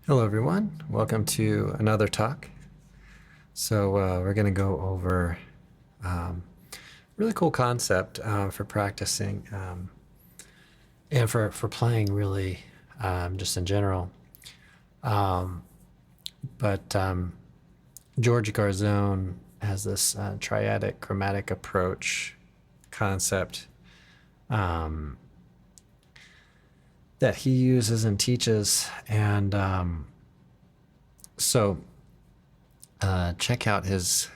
Hello, everyone. Welcome to another talk. So we're going to go over really cool concept for practicing and for playing really just in general. But George Garzone has this triadic chromatic approach concept that he uses and teaches. And so check out his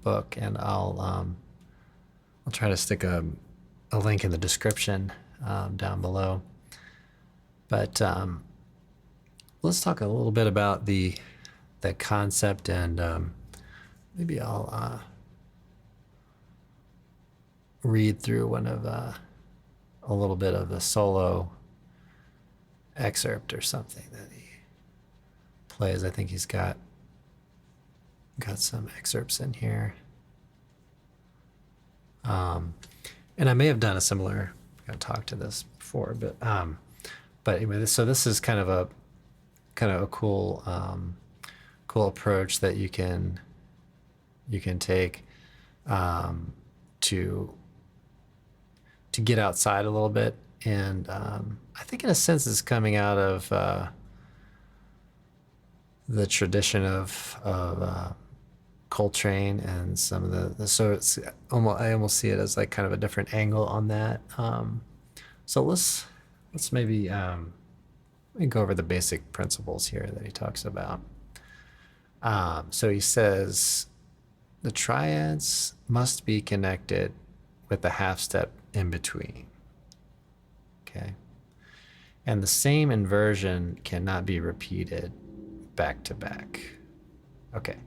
book, and I'll try to stick a link in the description down below. But let's talk a little bit about the concept, and maybe I'll read through one of a little bit of a solo excerpt or something that he plays. I think he's got some excerpts in here. And I may have done a similar talk to this before, but anyway, so this is kind of a cool approach that you can take to get outside a little bit. And I think in a sense it's coming out of the tradition of Coltrane and some of so it's I almost see it as like kind of a different angle on that. So let's maybe go over the basic principles here that he talks about. So he says the triads must be connected with the half step in between. Okay. And the same inversion cannot be repeated back to back. Okay.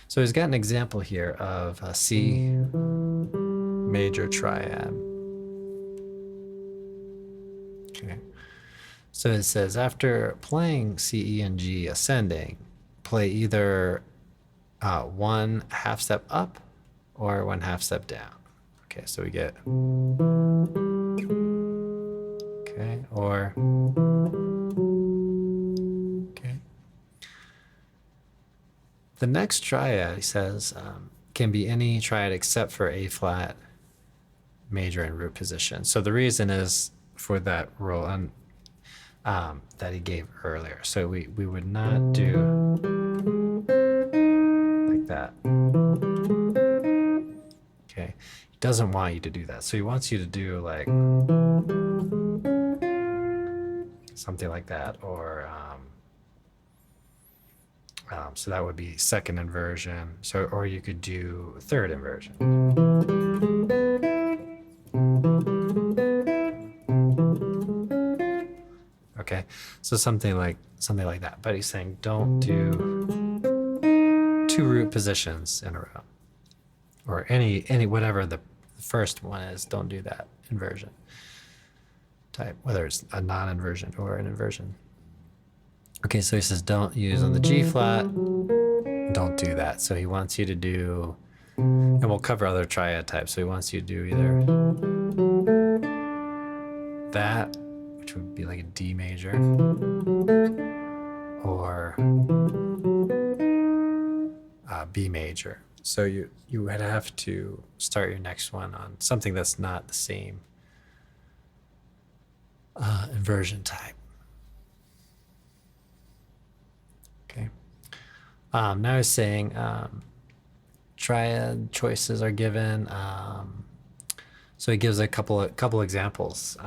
So he's got an example here of a C major triad. Okay. So it says after playing C, E, and G ascending, play either one half step up or one half step down. Okay, so we get or okay. The next triad, he says, can be any triad except for A flat, major, and root position. So the reason is for that rule that he gave earlier. So we would not do like that. Okay, he doesn't want you to do that. So he wants you to do like something like that, or so that would be second inversion. So, or you could do third inversion. Okay, so something like that. But he's saying don't do two root positions in a row, or any whatever the first one is. Don't do that inversion type, whether it's a non-inversion or an inversion. Okay, so he says don't use on the G flat. Don't do that. So he wants you to do, and we'll cover other triad types. So he wants you to do either that, which would be like a D major, or B major. So you would have to start your next one on something that's not the same inversion type. Okay. Now he's saying triad choices are given. So he gives a couple examples,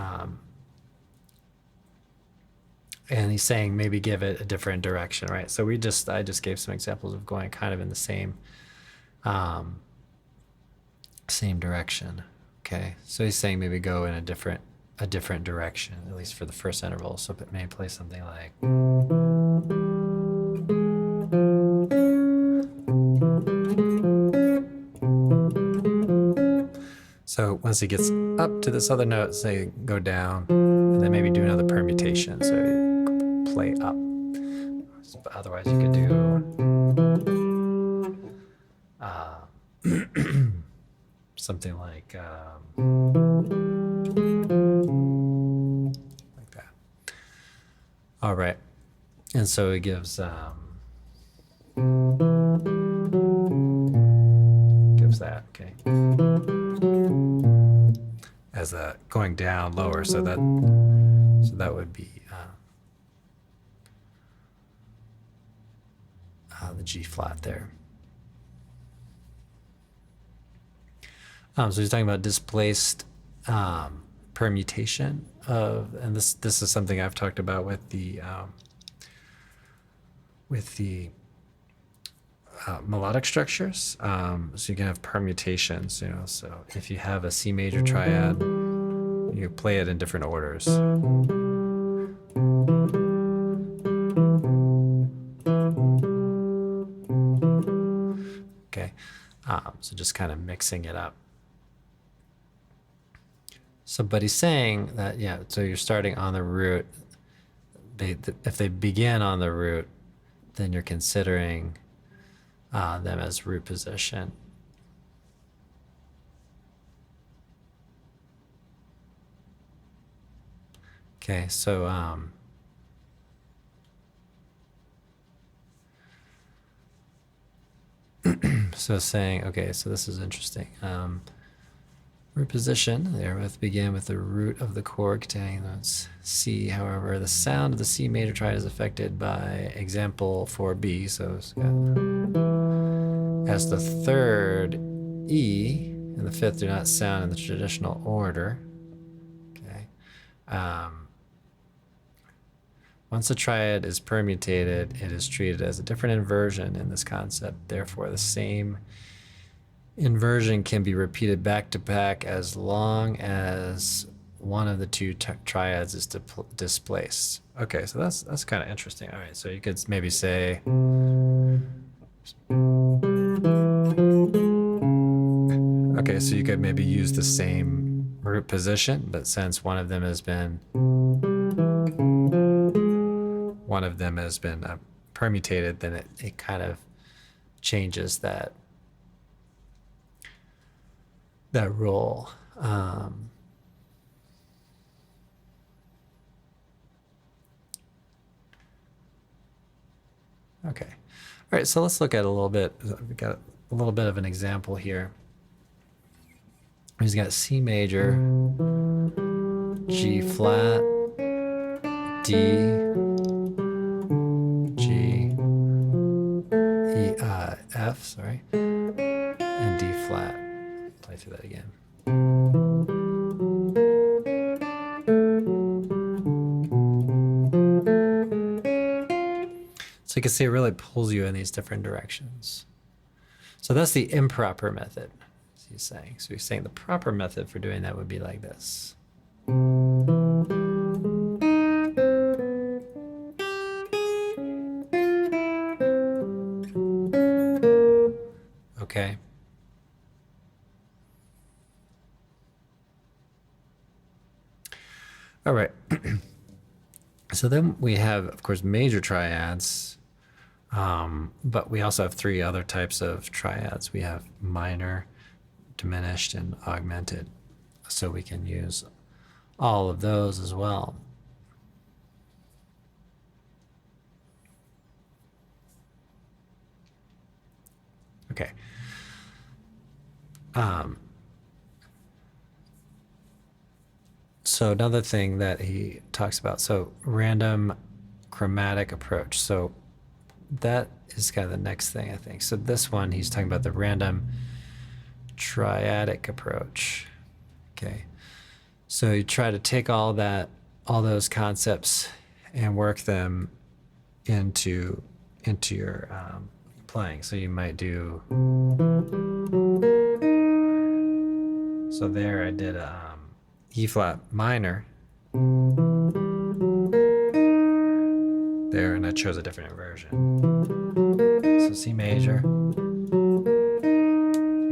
and he's saying maybe give it a different direction, right? So I just gave some examples of going kind of in the same direction. Okay, so he's saying maybe go in a different direction, at least for the first interval. So it may play something like. So once he gets up to this other note, say go down, and then maybe do another permutation. So you play up. But otherwise, you could do something like that. All right. And so it gives that, okay, as a going down lower. So that would be the G flat there. So he's talking about displaced permutation of, and this is something I've talked about with the melodic structures. So you can have permutations, you know. So if you have a C major triad, you play it in different orders. Okay, so just kind of mixing it up. So, but he's saying that, yeah, so you're starting on the root. If they begin on the root, then you're considering them as root position. Okay, so so saying, okay, so this is interesting. Root position, therewith begin with the root of the chord containing notes C. However, the sound of the C major triad is affected by example 4B. So it's got, as the third E and the fifth do not sound in the traditional order. Okay. Once a triad is permutated, it is treated as a different inversion in this concept. Therefore, the same inversion can be repeated back to back as long as one of the two triads is displaced. Okay, so that's kind of interesting. All right, so you could maybe say, okay, so you could maybe use the same root position, but since one of them has been permutated, then it kind of changes that rule. Okay. All right, so let's look at a little bit. We've got a little bit of an example here. He's got C major, G flat, D, G, E, F, sorry, and D flat. Play through that again. So you can see it really pulls you in these different directions. So that's the improper method, as he's saying. So he's saying the proper method for doing that would be like this. Okay. All right. So then we have, of course, major triads, but we also have three other types of triads. We have minor, diminished, and augmented. So we can use all of those as well. Okay. So another thing that he talks about, so random chromatic approach. So that is kind of the next thing, I think. So this one, he's talking about the random triadic approach. Okay. So you try to take all those concepts and work them into your playing. So you might do, so there I did E flat minor there, and I chose a different inversion. So C major.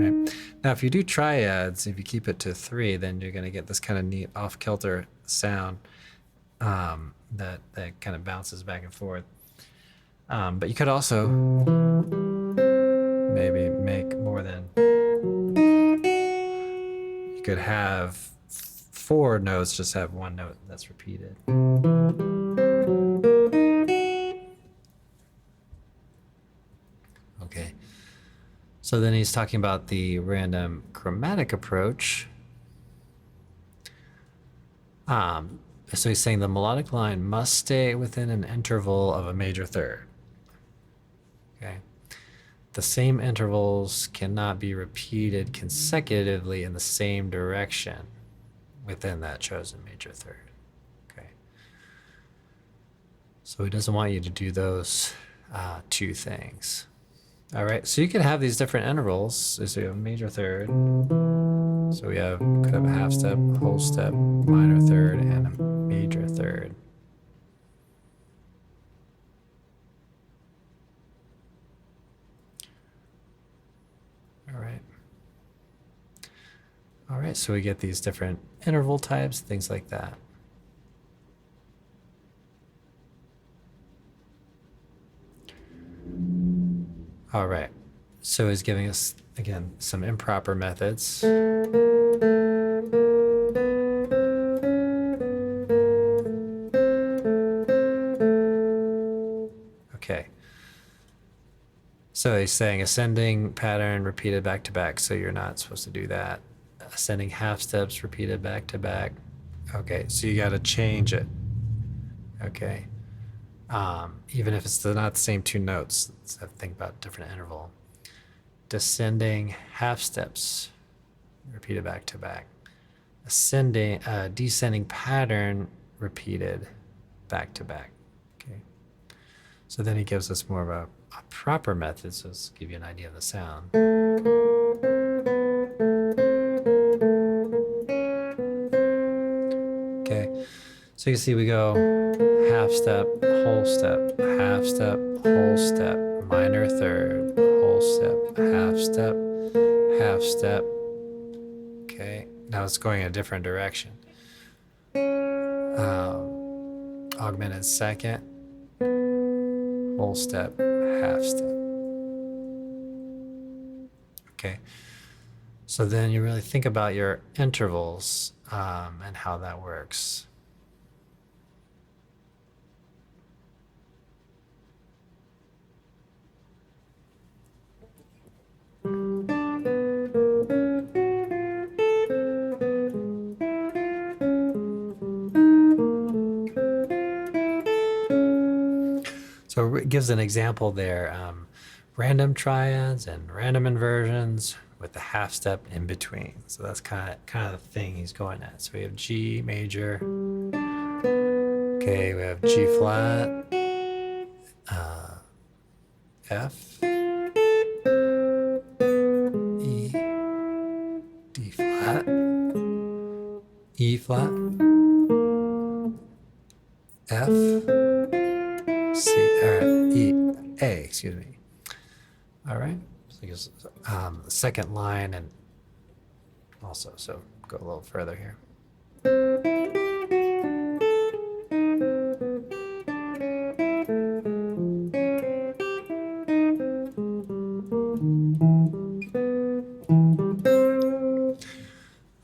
Right. Now, if you do triads, if you keep it to 3, then you're going to get this kind of neat off-kilter sound that kind of bounces back and forth. But you could also maybe make more than, you could have 4 notes, just have one note that's repeated. So then he's talking about the random chromatic approach. So he's saying the melodic line must stay within an interval of a major third. Okay. The same intervals cannot be repeated consecutively in the same direction within that chosen major third. Okay. So he doesn't want you to do those two things. All right, so you can have these different intervals. So you have major third. So we could have a half step, whole step, minor third, and a major third. All right. All right, so we get these different interval types, things like that. All right, so he's giving us, again, some improper methods. Okay. So he's saying ascending pattern repeated back to back, so you're not supposed to do that. Ascending half steps repeated back to back. Okay, so you got to change it. Okay. Even if it's not the same two notes, let's have to think about different interval. Descending half steps repeated back to back. Descending pattern repeated back to back. Okay. So then he gives us more of a proper method, so let's give you an idea of the sound. Okay, so you can see we go half step, whole step, half step, whole step, minor third, whole step, half step. Okay, now it's going a different direction. Augmented second, whole step, half step. Okay, so then you really think about your intervals and how that works. So it gives an example there, random triads and random inversions with the half step in between. So that's kind of the thing he's going at. So we have G major. Okay, we have G flat, F, E, D flat, E flat, F, C, E, A, excuse me. All right, so I guess the second line and also, so go a little further here.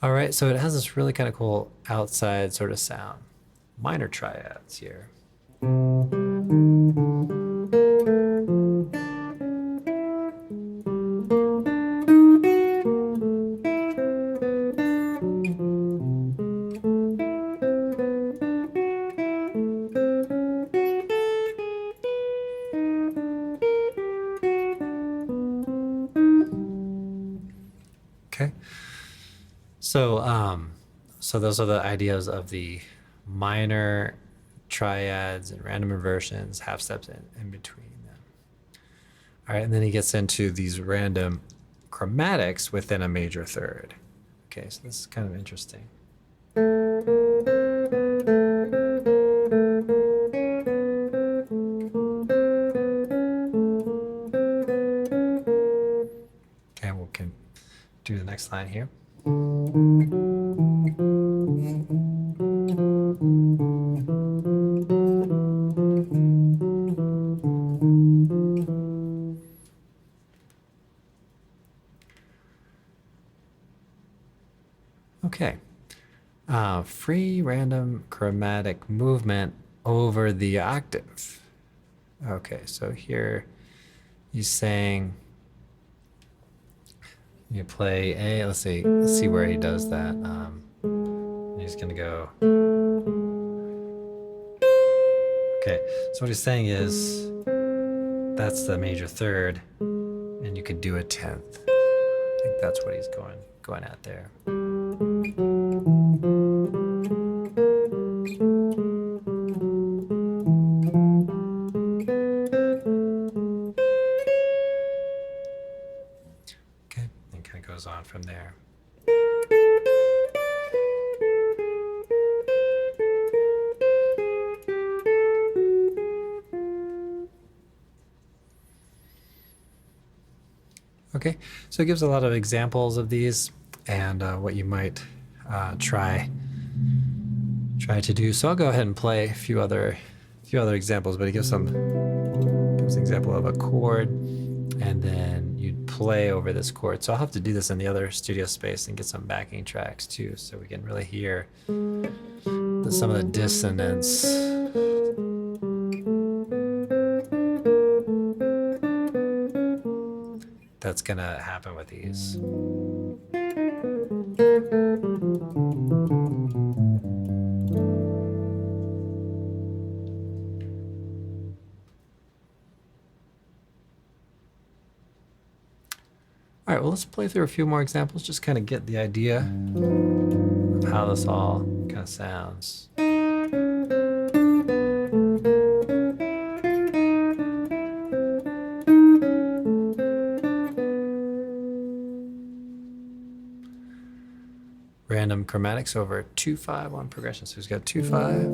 All right, so it has this really kind of cool outside sort of sound. Minor triads here. Okay. So those are the ideas of the minor triads and random inversions, half steps in between them. All right, and then he gets into these random chromatics within a major third. Okay, so this is kind of interesting. Okay, we can do the next line here. Okay. Free random chromatic movement over the octave. Okay, so here he's saying You play A. Let's see where he does that. He's gonna go. Okay, so what he's saying is that's the major third, and you could do a 10th. I think that's what he's going at there. Okay, and kind of goes on from there. Okay, so it gives a lot of examples of these and what you might try to do. So I'll go ahead and play a few other examples, but it gives an example of a chord, and then you'd play over this chord. So I'll have to do this in the other studio space and get some backing tracks too, so we can really hear some of the dissonance. That's gonna happen with these. All right, well, let's play through a few more examples, just kind of get the idea of how this all kind of sounds. Random chromatics over 2/5 on progression. So he's got 2/5.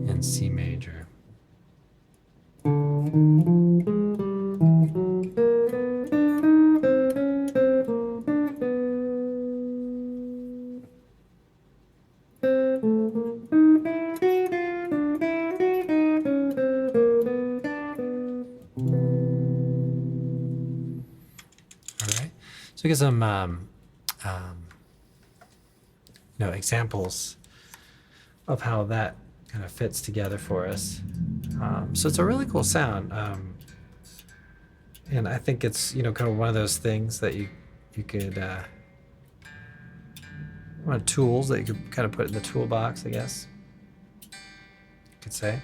And C major. So get some examples of how that kind of fits together for us. So it's a really cool sound, and I think it's kind of one of those things that you could one of tools that you could kind of put in the toolbox, I guess you could say.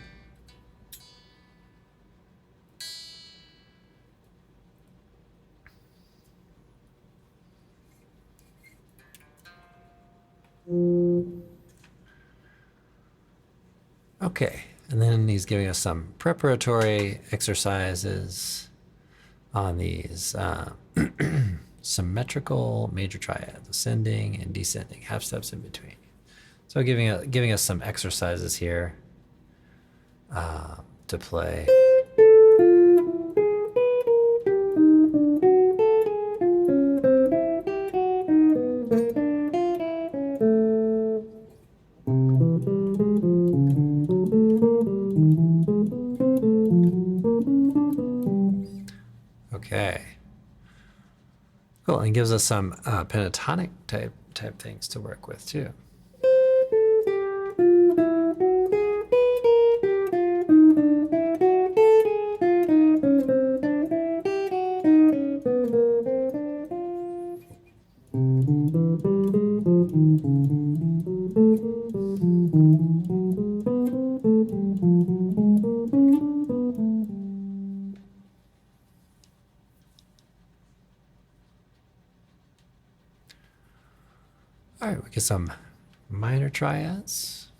Okay, and then he's giving us some preparatory exercises on these symmetrical major triads, ascending and descending, half steps in between. So giving us some exercises here to play. Okay. Cool, and gives us some pentatonic type things to work with too. All right, we get some minor triads.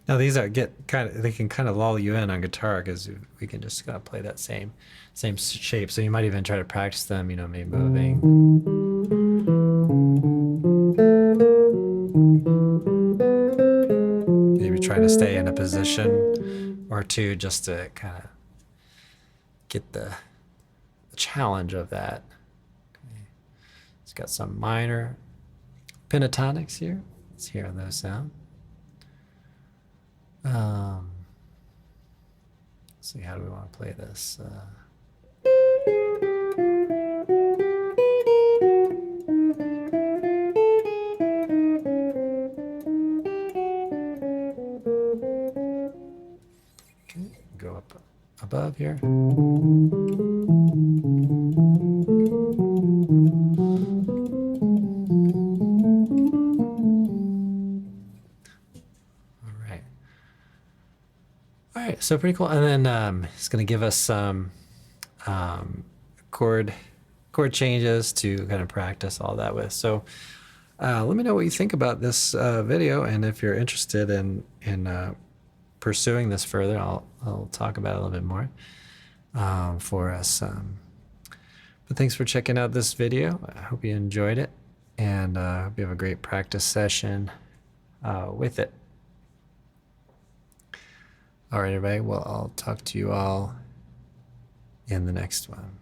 Now these they can kind of lull you in on guitar because we can just kind of play that same shape. So you might even try to practice them, maybe moving. Maybe trying to stay in a position or two just to kind of get the challenge of that. Okay. It's got some minor pentatonics here. Let's hear those sound. Let's see, how do we want to play this? Okay, go up above here. All right, so pretty cool. And then it's going to give us some chord changes to kind of practice all that with. So let me know what you think about this video, and if you're interested in pursuing this further, I'll talk about it a little bit more for us. But thanks for checking out this video. I hope you enjoyed it, and I hope you have a great practice session with it. All right, everybody. Well, I'll talk to you all in the next one.